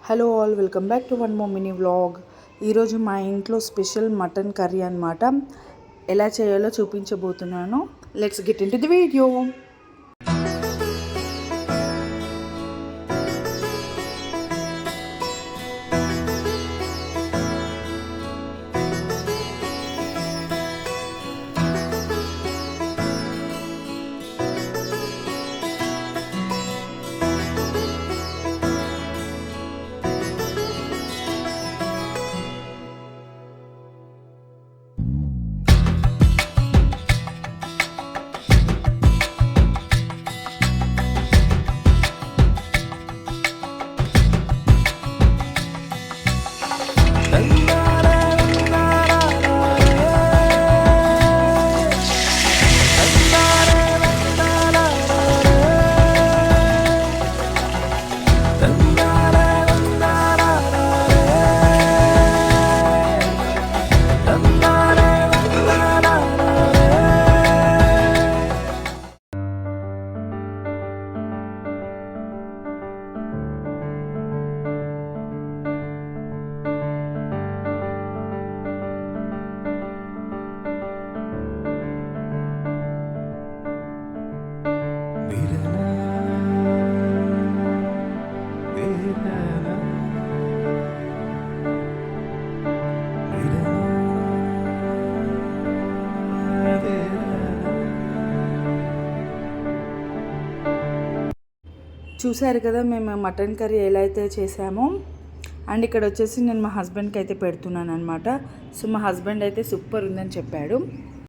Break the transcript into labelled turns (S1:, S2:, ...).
S1: Hello all, welcome back to one more mini vlog. ఈరోజు మా ఇంట్లో స్పెషల్ మటన్ కర్రీ అనమాట. ఎలా చేయాలో చూపించబోతున్నాను. Let's get in to the video. చూసారు కదా మేము మటన్ కర్రీ ఎలా అయితే చేసామో. అండ్ ఇక్కడ వచ్చేసి నేను మా హస్బెండ్కి అయితే పెడుతున్నాను అనమాట. సో మా హస్బెండ్ అయితే సూపర్ ఉందని చెప్పాడు.